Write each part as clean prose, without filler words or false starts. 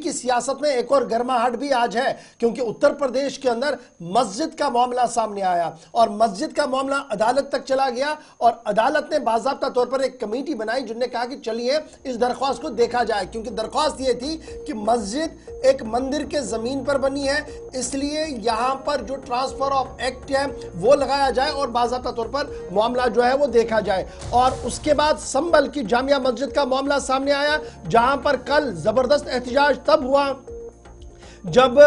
की सियासत में एक और गर्माहट भी आज है, क्योंकि उत्तर प्रदेश के अंदर मस्जिद का मामला सामने आया और मस्जिद का मामला अदालत तक चला गया और अदालत ने बाकायदा तौर पर एक कमेटी बनाई जिनने कहा कि चलिए इस दरख्वास्त को देखा जाए, क्योंकि दरख्वास्त ये थी कि मस्जिद एक मंदिर के जमीन पर बनी है, इसलिए यहां पर जो ट्रांसफर ऑफ एक्ट है वो लगाया जाए और बाकायदा तौर पर मामला जो है वो देखा जाए। और उसके बाद संभल की जामिया मस्जिद का मामला सामने आया, जहां पर कल जबरदस्त एहतजाज तब हुआ जब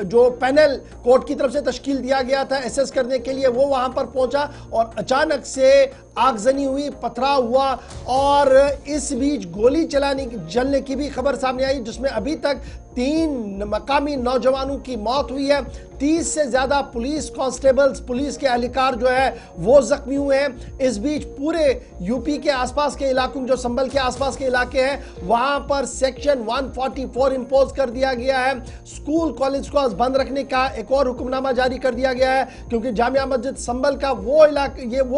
जो पैनल कोर्ट की तरफ से तश्कील दिया गया था एसेस करने के लिए वो वहां पर पहुंचा और अचानक से आगजनी हुई, पथराव हुआ और इस बीच गोली चलने की भी खबर सामने आई, जिसमें अभी तक 3 मकामी नौजवानों की मौत हुई है। 30 से ज्यादा पुलिस कांस्टेबल्स, पुलिस के एहलकार जो है वो जख्मी हुए हैं। इस बीच पूरे यूपी के आसपास के इलाकों, जो संभल के आसपास के इलाके हैं, वहां पर सेक्शन 144 इंपोज कर दिया गया है। स्कूल कॉलेज को बंद रखने का एक और हुक्मनामा जारी कर दिया गया है, क्योंकि जामिया मस्जिद संभल का वो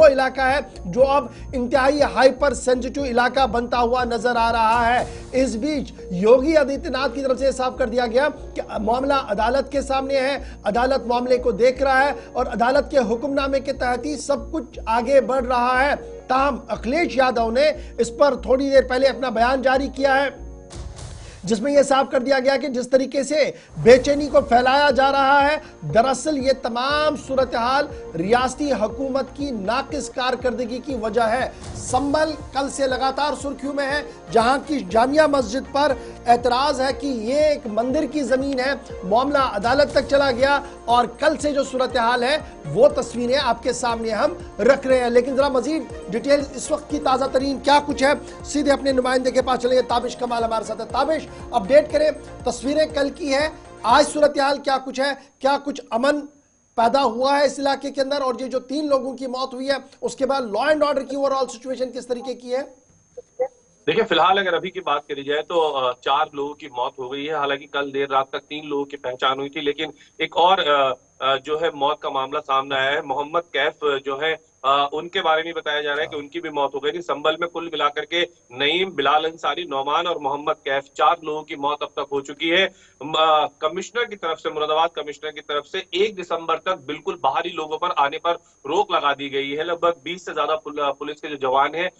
इलाका है जो अब इंतहाई हाइपर सेंसिटिव इलाका बनता हुआ नजर आ रहा है। इस बीच योगी आदित्यनाथ की तरफ से साफ कर दिया गया कि मामला अदालत के सामने है, अदालत मामले को देख रहा है और अदालत के हुक्मनामे के तहत ही सब कुछ आगे बढ़ रहा है। ताहम अखिलेश यादव ने इस पर थोड़ी देर पहले अपना बयान जारी किया है, जिसमें यह साफ कर दिया गया कि जिस तरीके से बेचैनी को फैलाया जा रहा है, दरअसल ये तमाम सूरत हाल रियासती हुकूमत की नाकिस कारकर्दगी की वजह है। संभल कल से लगातार सुर्खियों में है, जहां की जामिया मस्जिद पर एतराज है कि ये एक मंदिर की जमीन है। मामला अदालत तक चला गया और कल से जो सूरत हाल है वो तस्वीरें आपके सामने हम रख रहे हैं। लेकिन जरा मजीद डिटेल इस वक्त की ताजा तरीन क्या कुछ है, सीधे अपने नुमाइंदे के पास चलेंगे। ताबिश कमाल हमारे साथ है। ताबिश, अपडेट करें, तस्वीरें कल की है, आज सूरत हाल क्या कुछ है, क्या कुछ अमन पैदा हुआ है इस इलाके के अंदर, और ये जो 3 लोगों की मौत हुई है उसके बाद लॉ एंड ऑर्डर की ओवरऑल सिचुएशन किस तरीके की है? देखिए, फिलहाल अगर अभी की बात करी जाए तो 4 लोगों की मौत हो गई है। हालांकि कल देर रात तक 3 लोगों की पहचान हुई थी, लेकिन एक और जो है मौत का मामला सामने आया है। मोहम्मद कैफ जो है उनके बारे में बताया जा रहा है कि उनकी भी मौत हो गई थी। संभल में कुल मिलाकर के नईम, बिलाल अंसारी, नौमान और मोहम्मद कैफ 4 लोगों की मौत अब तक हो चुकी है। कमिश्नर की तरफ से, मुरादाबाद कमिश्नर की तरफ से 1 दिसंबर तक बिल्कुल बाहरी लोगों पर आने पर रोक लगा दी गई है। लगभग 20 से ज्यादा पुलिस के जो जवान हैं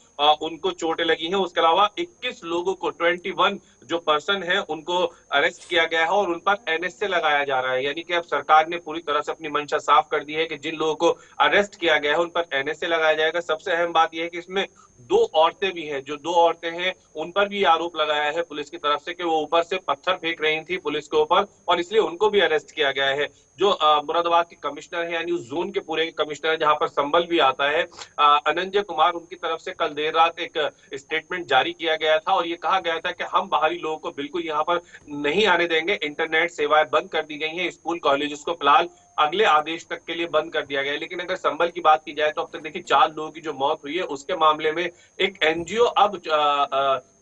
उनको चोटें लगी हैं। उसके अलावा 21 लोगों को, 21 जो पर्सन है उनको अरेस्ट किया गया है और उन पर एनएसए लगाया जा रहा है। यानी कि अब सरकार ने पूरी तरह से अपनी मंशा साफ कर दी है कि जिन लोगों को अरेस्ट किया गया है उन पर एनएसए लगाया जाएगा। सबसे अहम बात यह है कि इसमें 2 औरतें भी हैं। जो 2 औरतें हैं उन पर भी आरोप लगाया है पुलिस की तरफ से कि वो ऊपर से पत्थर फेंक रही थी पुलिस के ऊपर, और इसलिए उनको भी अरेस्ट किया गया है। जो मुरादाबाद के कमिश्नर है, यानी उस जोन के पूरे कमिश्नर है जहां पर संभल भी आता है, अनंजय कुमार, उनकी तरफ से कल देर रात एक स्टेटमेंट जारी किया गया था और ये कहा गया था कि हम बाहरी लोगों को बिल्कुल यहाँ पर नहीं आने देंगे। इंटरनेट सेवाएं बंद कर दी गई हैं, स्कूल कॉलेज को फिलहाल अगले आदेश तक के लिए बंद कर दिया गया है। लेकिन अगर संभल की बात की जाए तो अब तक देखिए 4 लोगों की जो मौत हुई है उसके मामले में एक एनजीओ अब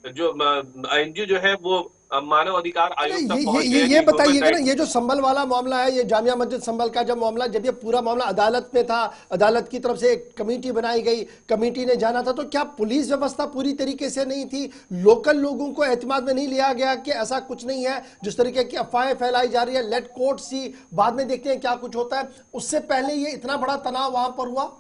जो एनजीओ जो है वो मानव अधिकार आयोग तक पहुंच गया। ये बताइएगा ना, ये जो संभल वाला मामला है, ये जामिया मस्जिद संभल का जब मामला, जब ये पूरा मामला अदालत में था, अदालत की तरफ से एक कमेटी बनाई गई, कमेटी ने जाना था, तो क्या पुलिस व्यवस्था पूरी तरीके से नहीं थी? लोकल लोगों को एतमाद में नहीं लिया गया कि ऐसा कुछ नहीं है, जिस तरीके की अफवाहें फैलाई जा रही है, लेट कोर्ट सी, बाद में देखते हैं क्या कुछ होता है? उससे पहले ये इतना बड़ा तनाव वहां पर हुआ?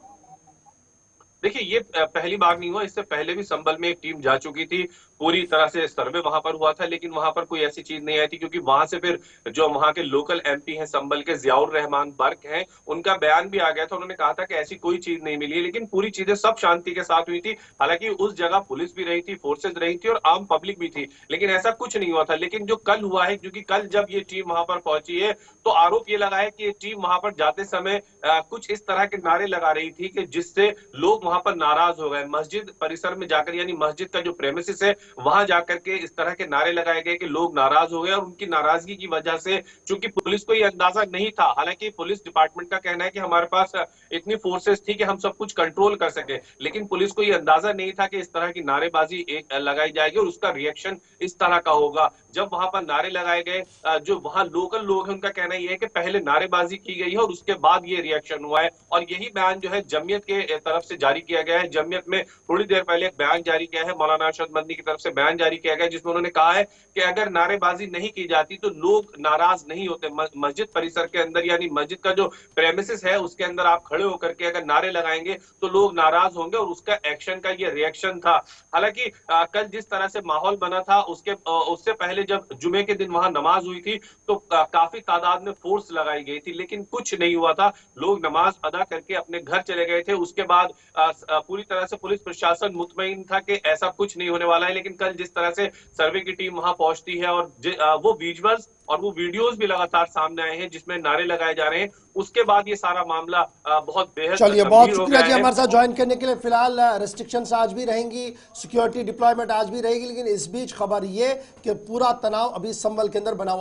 देखिए, ये पहली बार नहीं हुआ। इससे पहले भी संभल में एक टीम जा चुकी थी, पूरी तरह से सर्वे वहां पर हुआ था, लेकिन वहां पर कोई ऐसी चीज नहीं आई थी, क्योंकि वहां से फिर जो वहां के लोकल एमपी हैं संभल के, जियाउर रहमान बर्क हैं, उनका बयान भी आ गया था। उन्होंने कहा था कि ऐसी कोई चीज नहीं मिली है, लेकिन पूरी चीजें सब शांति के साथ हुई थी। हालांकि उस जगह पुलिस भी रही थी, फोर्सेज रही थी और आम पब्लिक भी थी, लेकिन ऐसा कुछ नहीं हुआ था। लेकिन जो कल हुआ है, क्योंकि कल जब ये टीम वहां पर पहुंची है तो आरोप ये लगा है कि ये टीम वहां पर जाते समय कुछ इस तरह के नारे लगा रही थी कि जिससे लोग वहां पर नाराज हो गए। मस्जिद परिसर में जाकर, यानी मस्जिद का जो प्रेमिसेस है वहां जाकर के इस तरह के नारे लगाए गए कि लोग नाराज हो गए, और उनकी नाराजगी की वजह से, चूंकि पुलिस को ये अंदाजा नहीं था, हालांकि पुलिस डिपार्टमेंट का कहना है कि हमारे पास इतनी फोर्सेस थी कि हम सब कुछ कंट्रोल कर सके, लेकिन पुलिस को ये अंदाजा नहीं था कि इस तरह की नारेबाजी एक लगाई जाएगी और उसका रिएक्शन इस तरह का होगा। जब वहां पर नारे लगाए गए, जो वहां लोकल लोग हैं उनका कहना यह है कि पहले नारेबाजी की गई है और उसके बाद ये रिएक्शन हुआ है, और यही बयान जो है जमीयत के तरफ से जारी जारी किया गया है। जमीयत में थोड़ी देर पहले एक बयान जारी किया है, मौलाना अरशद मदनी की तरफ से बयान जारी किया गया, जिसमें उन्होंने कहा है कि अगर नारेबाजी नहीं की जाती तो लोग नाराज नहीं होते। मस्जिद परिसर के अंदर, यानी मस्जिद का जो प्रेमिसेस है उसके अंदर आप खड़े होकर के अगर नारे लगाएंगे तो लोग नाराज होंगे, और उसका एक्शन का ये रिएक्शन था। हालांकि कल जिस तरह से माहौल बना था उससे पहले जब जुमे के दिन वहां नमाज हुई थी तो काफी तादाद में फोर्स लगाई गई थी, लेकिन कुछ नहीं हुआ था। लोग नमाज अदा करके अपने घर चले गए थे। उसके बाद पूरी तरह से पुलिस प्रशासन मुतमईन था कि ऐसा कुछ नहीं होने वाला है, लेकिन कल जिस तरह से सर्वे की टीम वहां पहुंचती है और वो विजुअल्स और वो वीडियोस भी लगातार सामने आए हैं जिसमें नारे लगाए जा रहे हैं, उसके बाद ये सारा मामला बहुत बेहद चलिए, बहुत गंभीर हो शुक्रिया गया जी है। हमारे साथ ज्वाइन करने के लिए। फिलहाल रिस्ट्रिक्शंस आज भी रहेंगी, सिक्योरिटी डिप्लॉयमेंट आज भी रहेगी, लेकिन इस बीच खबर ये कि पूरा तनाव अभी संभल के अंदर बना हुआ